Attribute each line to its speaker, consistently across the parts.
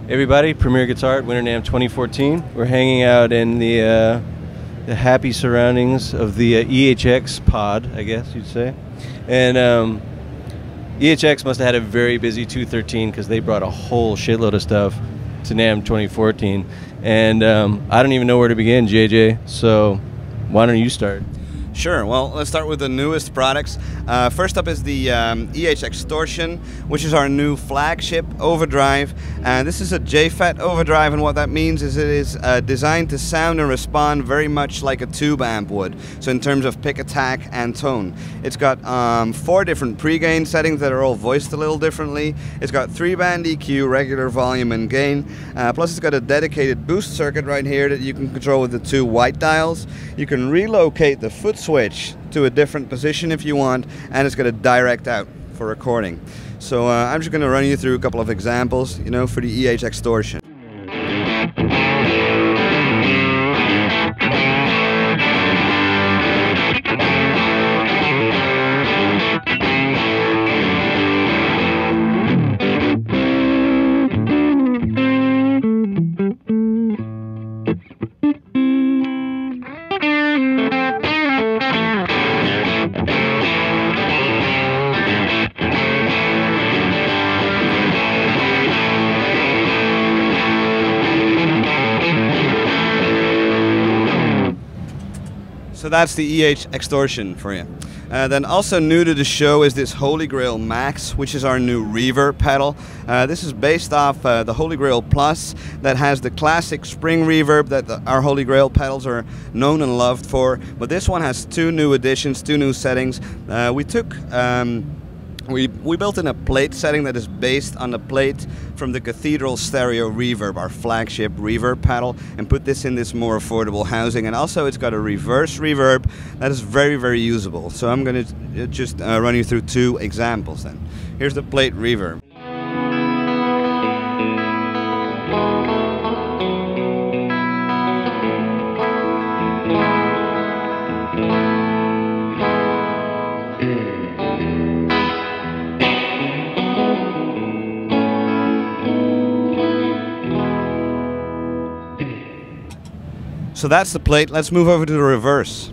Speaker 1: Everybody, Premier Guitar at Winter NAMM 2014. We're hanging out in the happy surroundings of the EHX pod, I guess you'd say. And EHX must have had a very busy 213 because they brought a whole shitload of stuff to NAMM 2014. And I don't even know where to begin, JJ, so why don't you start?
Speaker 2: Sure. Well, let's start with the newest products. First up is the EHX Tortion, which is our new flagship overdrive. And this is a JFET overdrive, and what that means is it is designed to sound and respond very much like a tube amp would. So in terms of pick, attack, and tone. It's got 4 different pre-gain settings that are all voiced a little differently. It's got 3-band EQ, regular volume and gain. Plus it's got a dedicated boost circuit right here that you can control with the 2 white dials. You can relocate the foot switch to a different position if you want, and it's got a direct out for recording. So I'm just going to run you through a couple of examples, you know, for the EHX Tortion. So that's the EHX Tortion for you. Then also new to the show is this Holy Grail Max, which is our new reverb pedal. This is based off the Holy Grail Plus that has the classic spring reverb that our Holy Grail pedals are known and loved for. But this one has 2 new additions, 2 new settings. We built in a plate setting that is based on the plate from the Cathedral Stereo Reverb, our flagship reverb pedal, and put this in this more affordable housing. And also it's got a reverse reverb that is very, very usable. So I'm going to just run you through 2 examples then. Here's the plate reverb. So that's the plate. Let's move over to the reverse.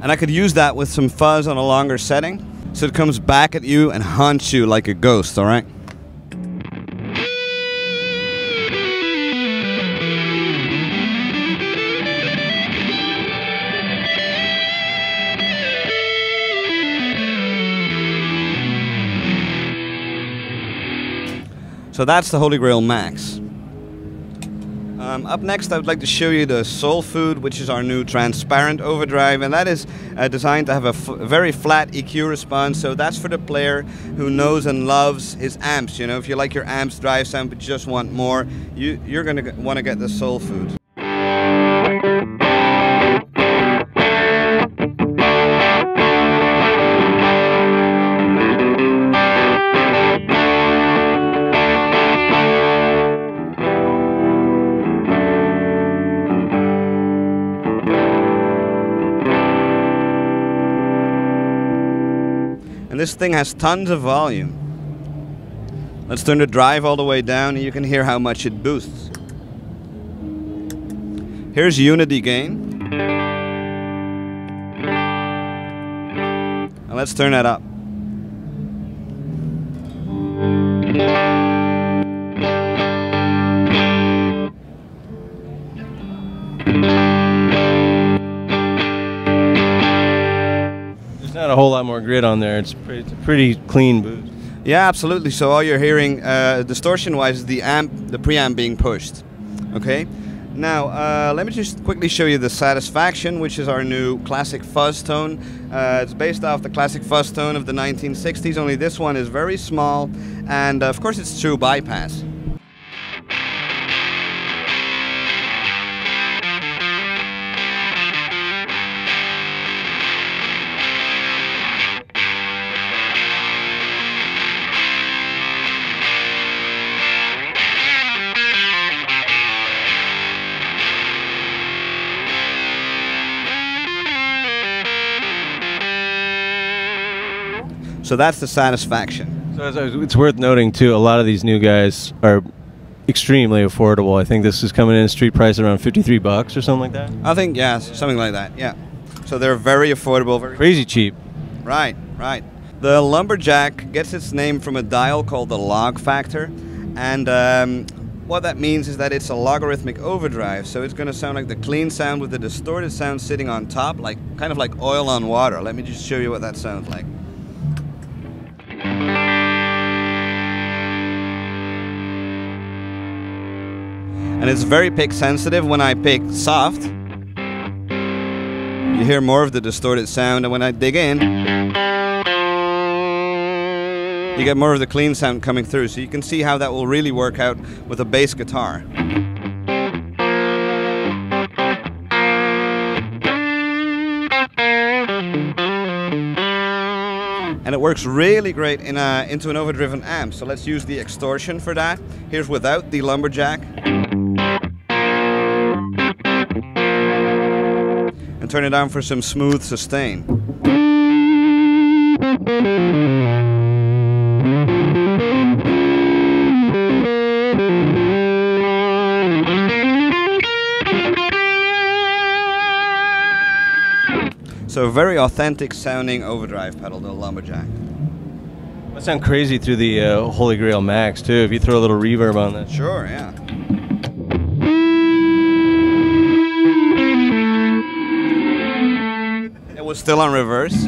Speaker 2: And I could use that with some fuzz on a longer setting, so it comes back at you and haunts you like a ghost, all right? So that's the Holy Grail Max. Up next I would like to show you the Soul Food, which is our new transparent overdrive, and that is designed to have a very flat EQ response. So that's for the player who knows and loves his amps. You know, if you like your amps drive sound but you just want more, you're going to want to get the Soul Food. And this thing has tons of volume. Let's turn the drive all the way down and you can hear how much it boosts. Here's unity gain. And let's turn that up.
Speaker 1: Not a whole lot more grit on there. It's a pretty clean boost.
Speaker 2: Yeah, absolutely. So all you're hearing distortion-wise is the preamp being pushed. Okay. Now, let me just quickly show you the Satisfaction, which is our new classic fuzz tone. It's based off the classic fuzz tone of the 1960s, only this one is very small, and of course it's true bypass. So that's the Satisfaction.
Speaker 1: So it's worth noting too, a lot of these new guys are extremely affordable. I think this is coming in street price around $53 or something like that.
Speaker 2: I think, yeah, something like that, yeah. So they're very affordable. Very
Speaker 1: crazy cheap.
Speaker 2: Right, right. The Lumberjack gets its name from a dial called the log factor, and what that means is that it's a logarithmic overdrive, so it's going to sound like the clean sound with the distorted sound sitting on top, like kind of like oil on water. Let me just show you what that sounds like. And it's very pick sensitive. When I pick soft, you hear more of the distorted sound, and when I dig in, you get more of the clean sound coming through. So you can see how that will really work out with a bass guitar. And it works really great in into an overdriven amp. So let's use the Extortion for that. Here's without the Lumberjack. And turn it down for some smooth sustain. So a very authentic sounding overdrive pedal, the Lumberjack.
Speaker 1: That sounds crazy through the Holy Grail Max too, if you throw a little reverb on that.
Speaker 2: Sure, yeah. It was still on reverse.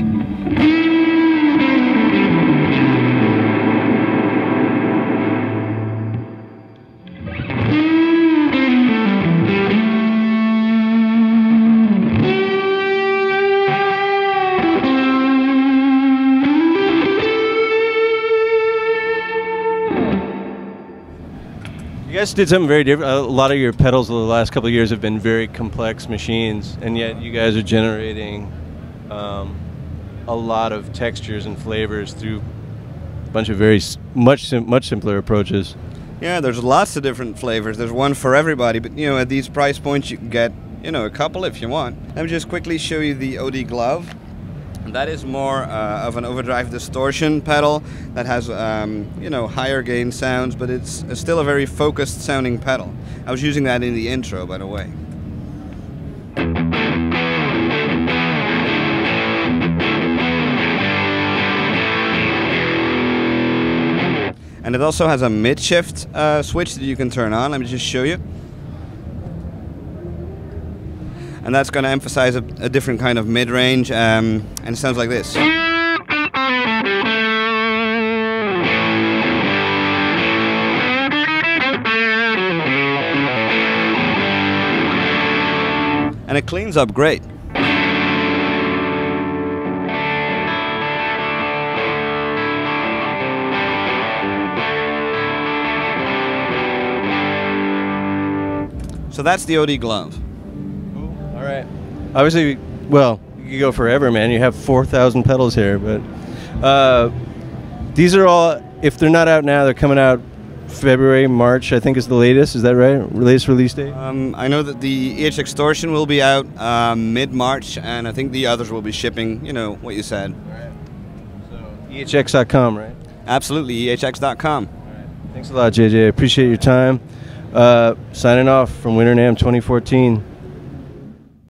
Speaker 1: You guys did something very different. A lot of your pedals over the last couple of years have been very complex machines, and yet you guys are generating a lot of textures and flavors through a bunch of much simpler approaches.
Speaker 2: Yeah, there's lots of different flavors. There's one for everybody, but you know, at these price points you can get, you know, a couple if you want. Let me just quickly show you the OD Glove. That is more of an overdrive distortion pedal that has, you know, higher gain sounds, but it's still a very focused sounding pedal. I was using that in the intro, by the way. And it also has a mid-shift switch that you can turn on. Let me just show you. And that's going to emphasize a different kind of mid-range, and it sounds like this. And it cleans up great. So that's the OD Glove.
Speaker 1: All right. Obviously, well, you could go forever, man. You have 4,000 pedals here, but these are all, if they're not out now, they're coming out February, March, I think is the latest. Is that right? Latest release date?
Speaker 2: I know that the EHX Tortion will be out mid-March, and I think the others will be shipping, you know, what you said.
Speaker 1: All right. So, EHX.com, right?
Speaker 2: Absolutely, EHX.com.
Speaker 1: All right. Thanks a lot, JJ. I appreciate your time. Signing off from Winter NAMM 2014.